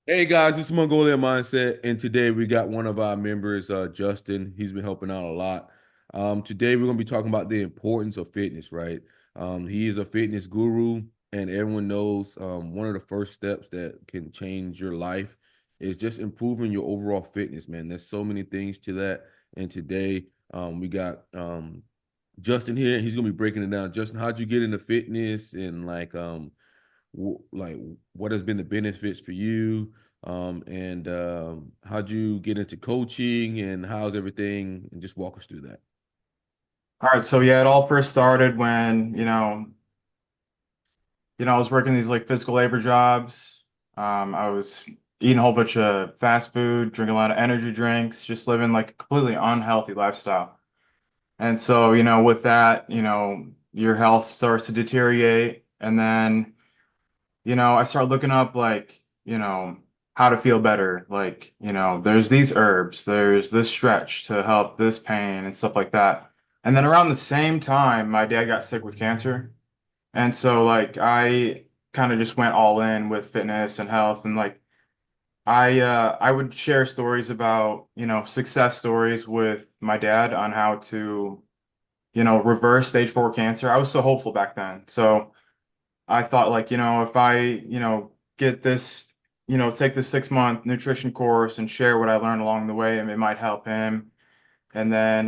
Hey guys, it's Mongolian Mindset, and today we got one of our members, Justin. He's been helping out a lot. Today we're gonna be talking about the importance of fitness, right? He is a fitness guru, and everyone knows one of the first steps that can change your life is just improving your overall fitness, man. There's so many things to that, and today we got Justin here. He's gonna be breaking it down. Justin, how'd you get into fitness, and like what has been the benefits for you, and how'd you get into coaching, and how's everything, and just walk us through that. All right, so yeah, it all first started when, I was working these like physical labor jobs. I was eating a whole bunch of fast food, drinking a lot of energy drinks, just living like a completely unhealthy lifestyle. And so, with that, your health starts to deteriorate. And then, I started looking up like, how to feel better. Like, there's these herbs, there's this stretch to help this pain and stuff like that. And then around the same time, my dad got sick with cancer. And so like I kind of just went all in with fitness and health and like I would share stories about, success stories with my dad on how to, reverse stage 4 cancer. I was so hopeful back then. So I thought like, if I, get this, take this 6-month nutrition course and share what I learned along the way, and it might help him. And then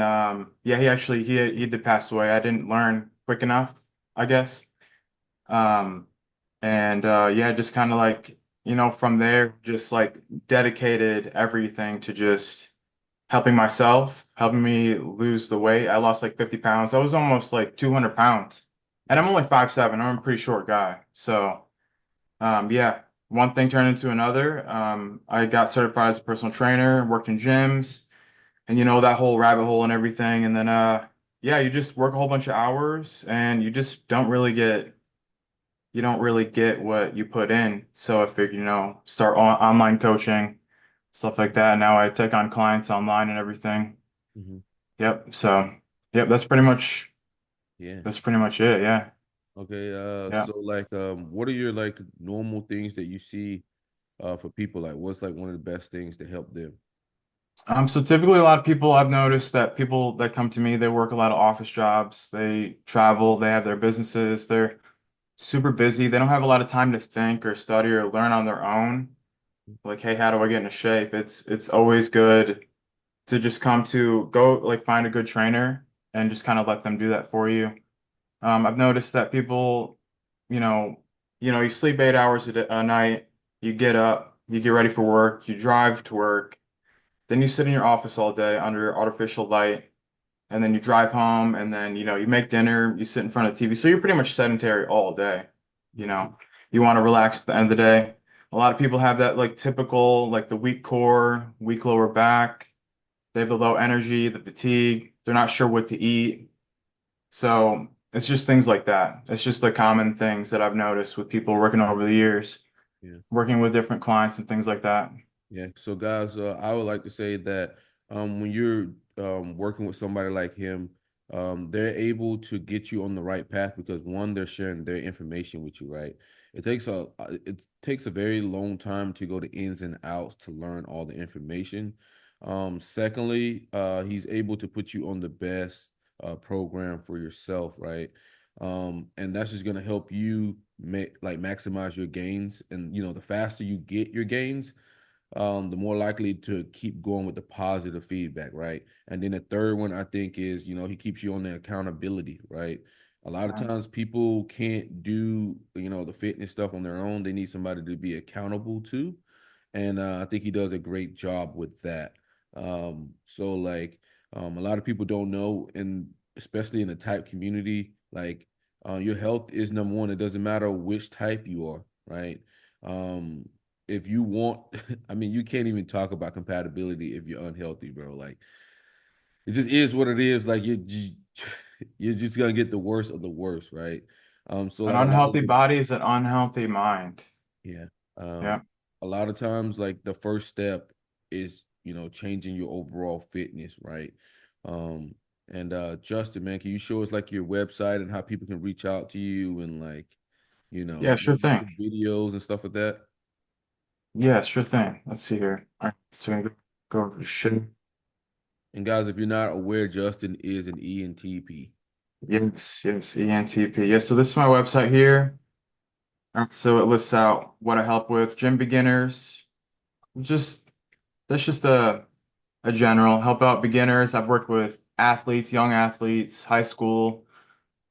yeah, he did pass away. I didn't learn quick enough, I guess. Um, and yeah, just kind of like, from there, just like dedicated everything to just helping myself, helping me lose the weight. I lost like 50 pounds. I was almost like 200 pounds. And I'm only 5'7". I'm a pretty short guy. So yeah, one thing turned into another. I got certified as a personal trainer, worked in gyms, and that whole rabbit hole and everything. And then yeah, you just work a whole bunch of hours and you just don't really get what you put in. So I figured, start online coaching, stuff like that. Now I take on clients online and everything. Hmm. Yep. So, yep, Yeah. that's pretty much it. Yeah. Okay. Yeah. So like, what are your like normal things that you see for people? Like, what's like one of the best things to help them? So typically a lot of people I've noticed that people that come to me, they work a lot of office jobs, they travel, they have their businesses, they're super busy. They don't have a lot of time to think or study or learn on their own. Like, hey, how do I get into shape? It's always good to just go like find a good trainer and just kind of let them do that for you. I've noticed that people, you know, you sleep 8 hours a night, you get up, you get ready for work, you drive to work, then you sit in your office all day under artificial light, and then you drive home, and then you make dinner, you sit in front of the TV, so you're pretty much sedentary all day. You know, you want to relax at the end of the day. A lot of people have that like typical like the weak core, weak lower back. They have the low energy, the fatigue. They're not sure what to eat. So it's just things like that. It's just the common things that I've noticed with people working over the years, Yeah. working with different clients and things like that. Yeah. So guys, I would like to say that when you're working with somebody like him, they're able to get you on the right path because one, they're sharing their information with you, right? It takes a very long time to go to ins and outs to learn all the information. Secondly, he's able to put you on the best program for yourself, right? And that's just gonna help you make like maximize your gains. And the faster you get your gains, the more likely to keep going with the positive feedback, right? And then the third one I think is, he keeps you on the accountability, right? A lot of Yeah. times people can't do, the fitness stuff on their own. They need somebody to be accountable to. And I think he does a great job with that. So like a lot of people don't know, and especially in the type community, like your health is number one. It doesn't matter which type you are, right? Um, if you want, I mean, you can't even talk about compatibility if you're unhealthy, bro. Like it just is what it is. Like you're just gonna get the worst of the worst, right? So An like a lot of unhealthy people, body is an unhealthy mind. yeah. Yeah. A lot of times, like the first step is, changing your overall fitness, right? Um, and Justin, man, can you show us like your website and how people can reach out to you and like, Yeah, sure maybe thing. some videos and stuff like that? Yeah, sure thing. Let's see here. All right, so we're gonna go over to shit. And guys, if you're not aware, Justin is an ENTP. Yes, yes, ENTP. Yeah, so this is my website here. So it lists out what I help with gym beginners. Just that's just a general help out beginners. I've worked with athletes, young athletes, high school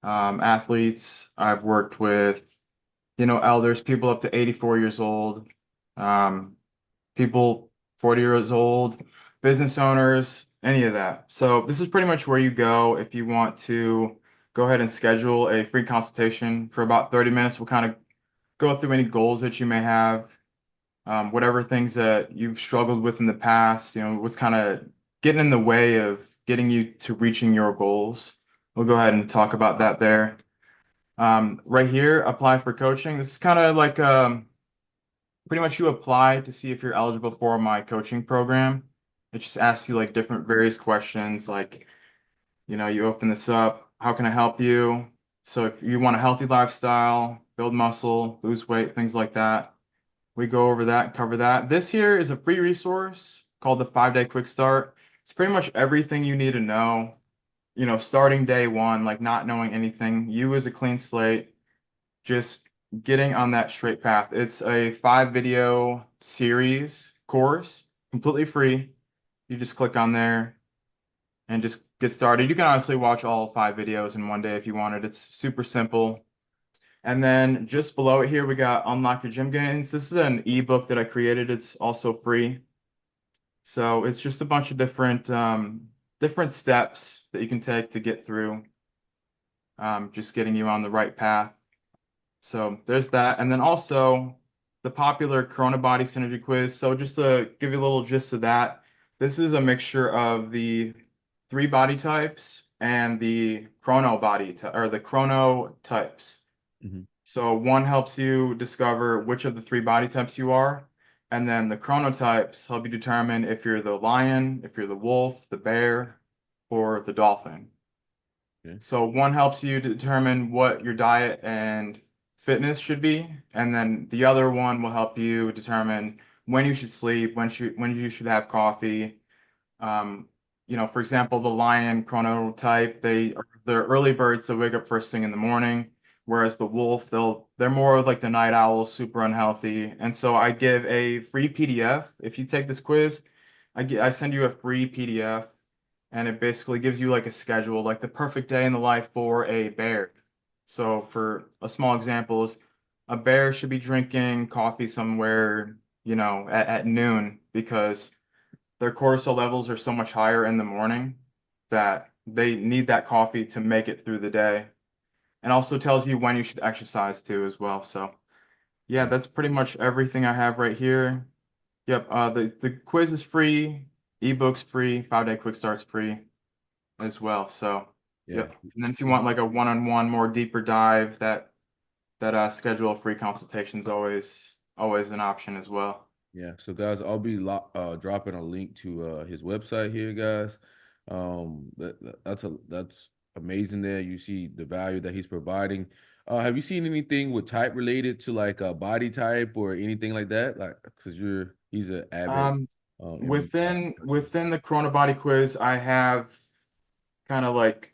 athletes. I've worked with, elders, people up to 84 years old, um, people 40 years old, business owners, any of that. So this is pretty much where you go if you want to go ahead and schedule a free consultation for about 30 minutes. We'll kind of go through any goals that you may have, whatever things that you've struggled with in the past, what's kind of getting in the way of getting you to reaching your goals. We'll go ahead and talk about that there. Right here, apply for coaching. This is kind of like pretty much you apply to see if you're eligible for my coaching program. It just asks you like different various questions, like, you open this up, how can I help you? So if you want a healthy lifestyle, build muscle, lose weight, things like that, we go over that and cover that. This here is a free resource called the 5 Day Quick Start. It's pretty much everything you need to know, starting day one, like not knowing anything, you as a clean slate, just getting on that straight path. It's a 5 video series course, completely free. You just click on there and just get started. You can honestly watch all 5 videos in one day if you wanted. It's super simple. And then just below it here, we got Unlock Your Gym Gains. This is an ebook that I created. It's also free. So it's just a bunch of different steps that you can take to get through, just getting you on the right path. So there's that. And then also the popular Corona Body Synergy Quiz. So just to give you a little gist of that, this is a mixture of the three body types and the or the chrono types. Hmm. So one helps you discover which of the three body types you are, and then the chronotypes help you determine if you're the lion, if you're the wolf, the bear, or the dolphin. Okay. So one helps you to determine what your diet and fitness should be, and then the other one will help you determine when you should sleep, when you should have coffee. Um, for example, the lion chronotype, they're early birds that wake up first thing in the morning, whereas the wolf, they're more like the night owls, super unhealthy. And so I give a free PDF. If you take this quiz, I send you a free PDF, and it basically gives you like a schedule, like the perfect day in the life for a bear. So for a small example is a bear should be drinking coffee somewhere, at noon because their cortisol levels are so much higher in the morning that they need that coffee to make it through the day. And also tells you when you should exercise too as well. So yeah, Yeah. that's pretty much everything I have right here. Yep, the quiz is free, ebook's free, 5 Day Quick Start's free as well. So Yeah. yep. And then if you want like a one-on-one more deeper dive, that schedule a free consultation is always an option as well. Yeah. So guys, I'll be dropping a link to his website here, guys. That's amazing there. You see the value that he's providing. Have you seen anything with type related to like body type or anything like that? Like, because he's an avid Um, MMA person. within the Corona Body Quiz, I have kind of like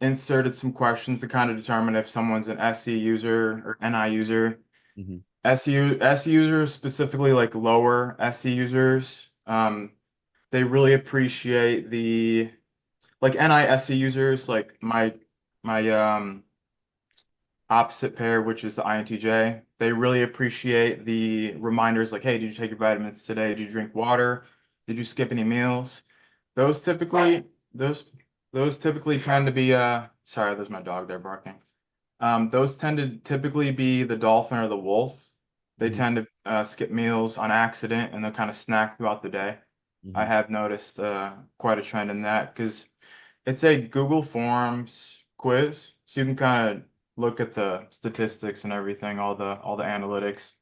inserted some questions to kind of determine if someone's an SE user or NI user. Hmm. SE users, specifically like lower SE users, they really appreciate the like NI SE users, like my opposite pair, which is the INTJ. They really appreciate the reminders like, hey, did you take your vitamins today? Did you drink water? Did you skip any meals? Those typically those those typically tend to be sorry, there's my dog there barking. Those tend to typically be the dolphin or the wolf. They Hmm. tend to skip meals on accident and they'll kind of snack throughout the day. I Hmm. have noticed quite a trend in that because it's a Google Forms quiz, so you can kind of look at the statistics and everything, all the analytics.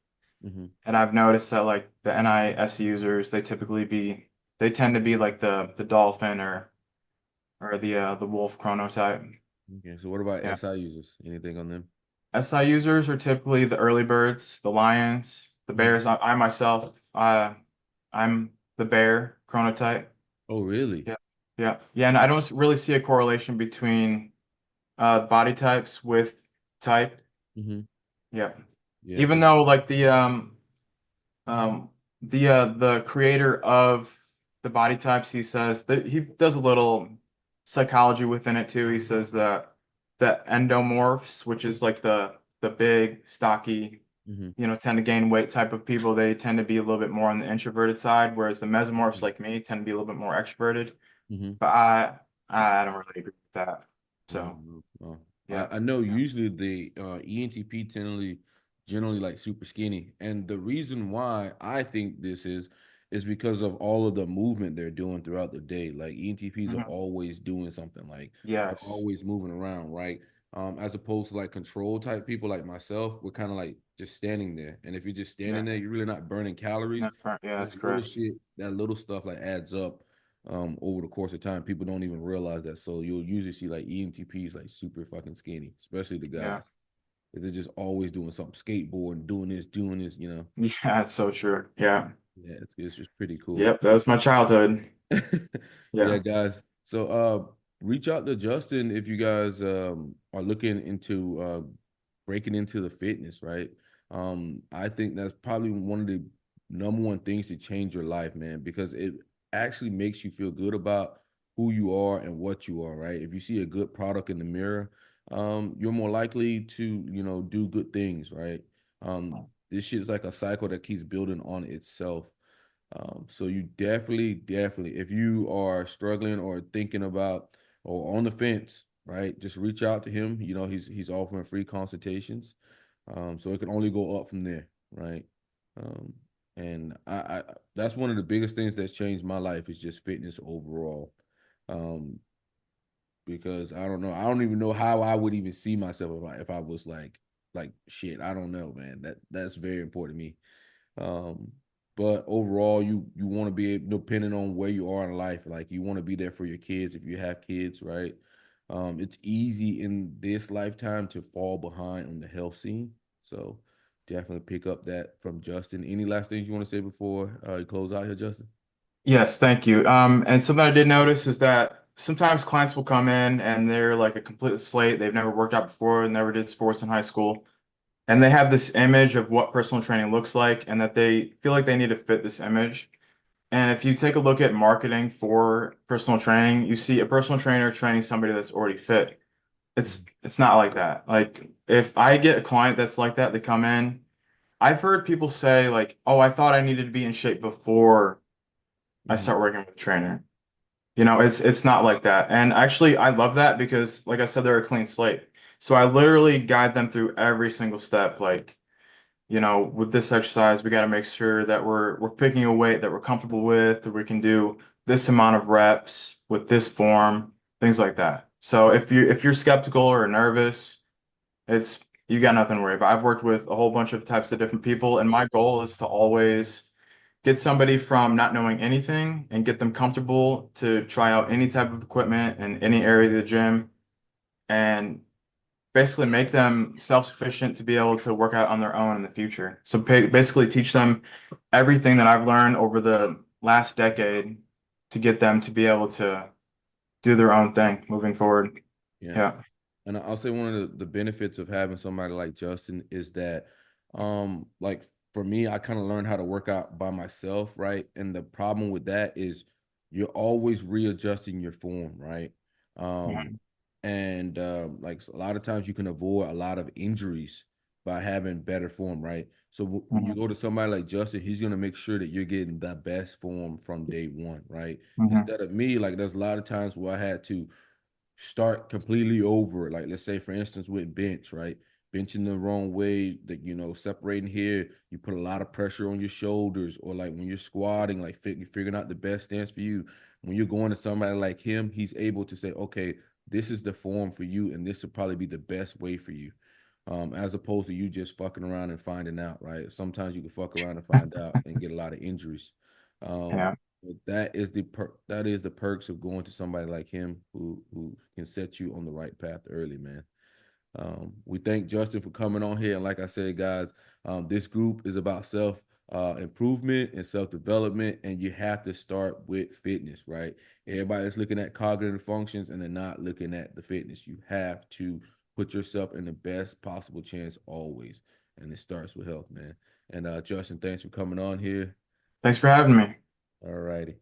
Hmm. And I've noticed that like the NIS users, they tend to be like the dolphin or the wolf chronotype. Okay. So what about Yeah. SI users? Anything on them? SI users are typically the early birds, the lions. The Mhm. bears, I myself, I'm the bear chronotype. Oh, really? Yeah. Yeah. Yeah. And I don't really see a correlation between body types with type. Hmm. Yeah. Yeah, Even because though like um the creator of the body types, he says that he does a little psychology within it too. He says that the endomorphs, which is like the big, stocky, hmm tend to gain weight type of people, they tend to be a little bit more on the introverted side, whereas the mesomorphs like me tend to be a little bit more extroverted. hmm But I don't really agree with that. No, So no, no. yeah. I know usually the ENTP generally like super skinny, and the reason why I think this is because of all of the movement they're doing throughout the day. Like ENTPs are Mhm. always doing something, like they're Yes. always moving around, right? As opposed to like control type people like myself, we're kind of like just standing there. And if you're just standing Yeah. there, you're really not burning calories. That's right. Yeah, That that's little correct. shit, that little stuff like adds up over the course of time. People don't even realize that. So you'll usually see like ENTPs like super fucking skinny, especially the Yeah. guys. 'Cause they're just always doing something, skateboarding, doing this, you know. Yeah, that's so true. Yeah. Yeah, it's just pretty cool. Yep, that was my childhood. Yeah, Yeah. guys. So reach out to Justin if you guys are looking into breaking into the fitness, right? I think that's probably one of the number one things to change your life, man, because it actually makes you feel good about who you are and what you are, right? If you see a good product in the mirror, you're more likely to, do good things, right? This shit is like a cycle that keeps building on itself. So you definitely, if you are struggling or thinking about or on the fence, right, just reach out to him. He's offering free consultations. So it can only go up from there, right? Um, and I that's one of the biggest things that's changed my life is just fitness overall. Um, because I don't know, I don't even know how I would even see myself if I was like shit. I don't know, man. That's very important to me. um, but overall, you want to be depending on where you are in life. Like you want to be there for your kids if you have kids, right? It's easy in this lifetime to fall behind on the health scene. So definitely pick up that from Justin. Any last things you want to say before you close out here, Justin? Yes, thank you. And something I did notice is that sometimes clients will come in and they're like a complete slate. They've never worked out before, never did sports in high school, and they have this image of what personal training looks like, and that they feel like they need to fit this image. And if you take a look at marketing for personal training, you see a personal trainer training somebody that's already fit. It's not like that. Like if I get a client that's like that, they come in. I've heard people say like, "Oh, I thought I needed to be in shape before I Mm-hmm. start working with a trainer." It's not like that. And actually, I love that because, like I said, they're a clean slate. So I literally guide them through every single step. Like, with this exercise, we got to make sure that we're picking a weight that we're comfortable with, that we can do this amount of reps with this form, things like that. So if you're skeptical or nervous, it's you got nothing to worry about. I've worked with a whole bunch of types of different people, and my goal is to always get somebody from not knowing anything and get them comfortable to try out any type of equipment in any area of the gym and basically make them self-sufficient to be able to work out on their own in the future. So basically teach them everything that I've learned over the last decade to get them to be able to do their own thing moving forward. Yeah. Yeah. And I'll say one of the benefits of having somebody like Justin is that, like for me, I kind of learned how to work out by myself, right? And the problem with that is you're always readjusting your form, right? Um, Mhm. and like a lot of times you can avoid a lot of injuries by having better form, right? So when you Mhm. go to somebody like Justin, he's gonna make sure that you're getting the best form from day one, right? Mhm. Instead of me, like there's a lot of times where I had to start completely over. Like let's say for instance with bench, right? Benching the wrong way, that separating here, you put a lot of pressure on your shoulders, or like when you're squatting, like figuring out the best stance for you. When you're going to somebody like him, he's able to say, okay, this is the form for you, and this will probably be the best way for you. As opposed to you just fucking around and finding out, right? Sometimes you can fuck around and find out and get a lot of injuries. Um, Yeah. but that is the perks of going to somebody like him who can set you on the right path early, man. We thank Justin for coming on here. And like I said, guys, this group is about self improvement and self development, and you have to start with fitness, right? Everybody's looking at cognitive functions and they're not looking at the fitness. You have to put yourself in the best possible chance always, and it starts with health, man. And Justin, thanks for coming on here. Thanks for having me. All righty.